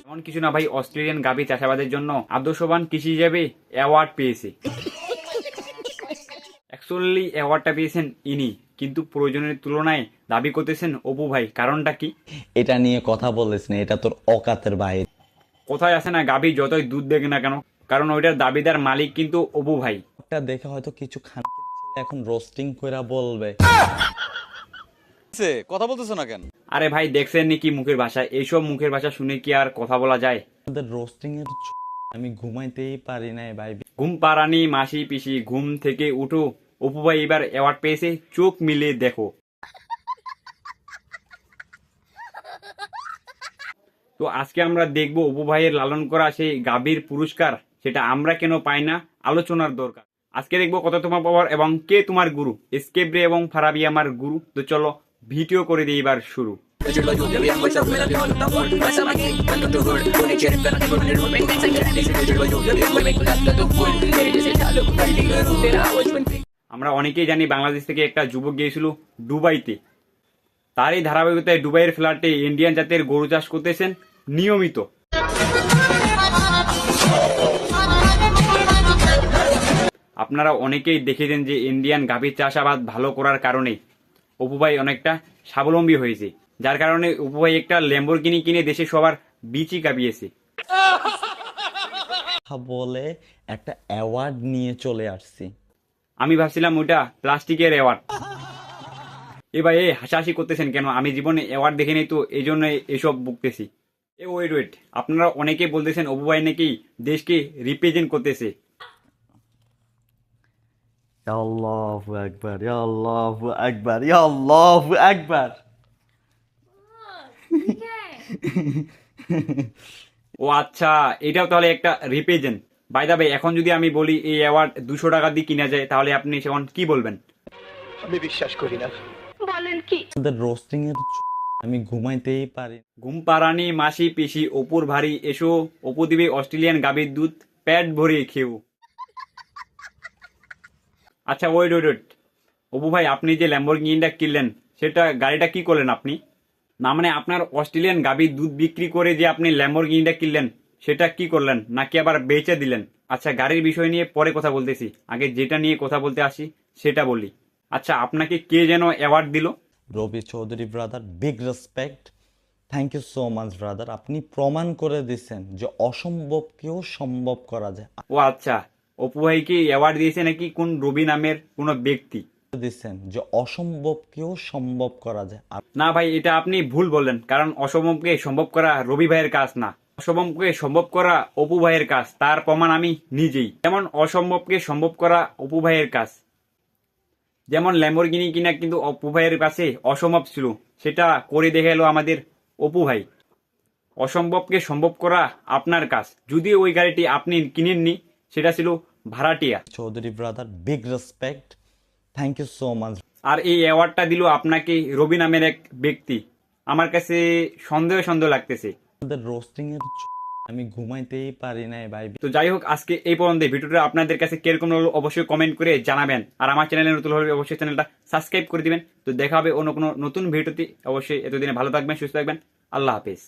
এমন কিছু না ভাই, অস্ট্রেলিয়ান গাভী চাষাবাদের জন্য আদর্শবান কৃষি হিসেবে অ্যাওয়ার্ড পেয়েছে। অ্যাকচুয়ালি অ্যাওয়ার্ডটা পেয়েছেন ইনি, কিন্তু প্রয়োজনের তুলনায় দাবি করতেছেন অপু ভাই। কারণটা কি? এটা নিয়ে কথা বলিস না, এটা তোর অকাতের বাইরে। কোথায় আছে না, গাভী যতই দুধ দেখ না কেন, কারণ ওইটার দাবিদার মালিক কিন্তু অপু ভাই। ওটা দেখে হয়তো কিছু খানকির ছেলে এখন রোস্টিং কইরা বলবে, কথা বলতেছো না কেন? আরে ভাই দেখছেন নাকি মুখের ভাষা? এইসব মুখের ভাষা শুনে কি আর কথা বলা যায়? আমাদের রোস্টিং এর আমি ঘুমাইতেই পারি নাই ভাই। ঘুম পাড়ানি মাসি পিসি, ঘুম থেকে উঠো, অপু ভাই এবার অ্যাওয়ার্ড পেয়েছে, চোখ মিলিয়ে দেখো। তো আজকে আমরা দেখবো অপু ভাইয়ের লালন করা সেই গাভীর পুরস্কার, সেটা আমরা কেন পাই না, আলোচনার দরকার। আজকে দেখবো কত তোমার পাওয়ার এবং কে তোমার গুরু। এসকেপ রে এবং ফারাবি আমার গুরু। তো চলো ভিডিও করে দিই এবার শুরু। আমরা অনেকেই জানি বাংলাদেশ থেকে একটা যুবক গিয়েছিল দুবাইতে। তার এই ধারাবাহিকতায় দুবাইয়ের ফ্ল্যাটে ইন্ডিয়ান জাতের গরু চাষ করতেছেন নিয়মিত। আপনারা অনেকেই দেখেছেন যে ইন্ডিয়ান গাভীর চাষাবাদ ভালো করার কারণে অপু ভাই অনেকটা স্বাবলম্বী হয়েছে, যার কারণে অপু ভাই একটা ল্যাম্বরগিনি কিনে দেশে সবার বিচি কাঁপিয়েছে। বলে একটা অ্যাওয়ার্ড নিয়ে চলে আসছি। আমি ভাবছিলাম ওটা প্লাস্টিকের অ্যাওয়ার্ড। এ ভাই এ হাসাহাসি করতেছেন কেন? আমি জীবনে অ্যাওয়ার্ড দেখিনি, তো এই জন্য এসব বকতেছি। এ ওয়েট ওয়েট, আপনারা অনেকে বলতেছেন অপু ভাই নাকি দেশকে রিপ্রেজেন্ট করতেছে। আল্লাহু আকবার, আল্লাহু আকবার, আল্লাহু আকবার। ও আচ্ছা, এটাও তাহলে একটা রিপ্রেজেন্ট। বাই দা ভাই, এখন যদি আমি বলি এই অ্যাওয়ার্ড 200 টাকা দিয়ে কিনা যায়, তাহলে আপনি সেখন কি বলবেন? আমি বিশ্বাস করি না। আমাদের রোস্টিং এর আমি ঘুমাইতেই পারি। ঘুম পাড়ানি মাসি পিসি, অপুর ভারী এসো, অপু দিবে অস্ট্রেলিয়ান গাভীর দুধ, পেট ভরিয়ে খেও। আচ্ছা ওয়েট ওয়েট ওয়েট, অপু ভাই আপনি যে ল্যাম্বরগিনিটা কিনলেন, সেটা গাড়িটা কি করলেন আপনি? না মানে আপনার অস্ট্রেলিয়ান গাভীর দুধ বিক্রি করে যে আপনি ল্যাম্বরগিনিটা কিনলেন, সেটা কি করলেন, নাকি আবার বেচে দিলেন? আচ্ছা গাড়ির বিষয় নিয়ে পরে কথা বলতেছি, আগে যেটা নিয়ে কথা বলতে আসি সেটা বলি। আচ্ছা আপনাকে কে যেন অ্যাওয়ার্ড দিল? Rabi Chowdhury brother, big respect, thank you so much brother. আপনি প্রমাণ করে দিচ্ছেন যে অসম্ভবকেও সম্ভব করা যায়। ও আচ্ছা, অপু ভাইকে অ্যাওয়ার্ড দিয়েছে নাকি কোন রবি নামের কোন ব্যক্তি? দিচ্ছেন যে অসম্ভবকেও সম্ভব করা যায়। না ভাই, এটা আপনি ভুল বললেন, কারণ অসম্ভবকে সম্ভব করা রবি ভাইয়ের কাজ না, অসম্ভবকে সম্ভব করা অপু ভাইয়ের কাজ। তার প্রমাণ আমি নিজেই। যেমন অসম্ভবকে সম্ভব করা অপু ভাইয়ের কাজ, যেমন ল্যাম্বরগিনি কিনা কিন্তু অপু ভাইয়ের কাছে অসম্ভব ছিল, সেটা করে দেখে এলো আমাদের অপু ভাই। অসম্ভবকে সম্ভব করা আপনার কাজ, যদিও ওই গাড়িটি আপনি কিনেননি, সেটা ছিল ভাড়াটিয়া। Chowdhury brother, big respect, thank you so much. আর এই অ্যাওয়ার্ডটা দিল আপনাকে রবি নামের এক ব্যক্তি। আমার কাছে সন্দেহ সন্দেহ লাগতেছে। আমাদের রোস্টিং এর আমি ঘুমাইতেই পারি নাই ভাই। তো যাই হোক, আজকে এই পর্যন্ত। ভিডিওটা আপনাদের কাছে কিরকম হলো অবশ্যই কমেন্ট করে জানাবেন, আর আমার চ্যানেলে নতুন হলে অবশ্যই চ্যানেলটা সাবস্ক্রাইব করে দিবেন। তো দেখা হবে অন্য কোনো নতুন ভিডিওতে। অবশ্যই এতদিনে ভালো থাকবেন, সুস্থ থাকবেন। আল্লাহ হাফেজ।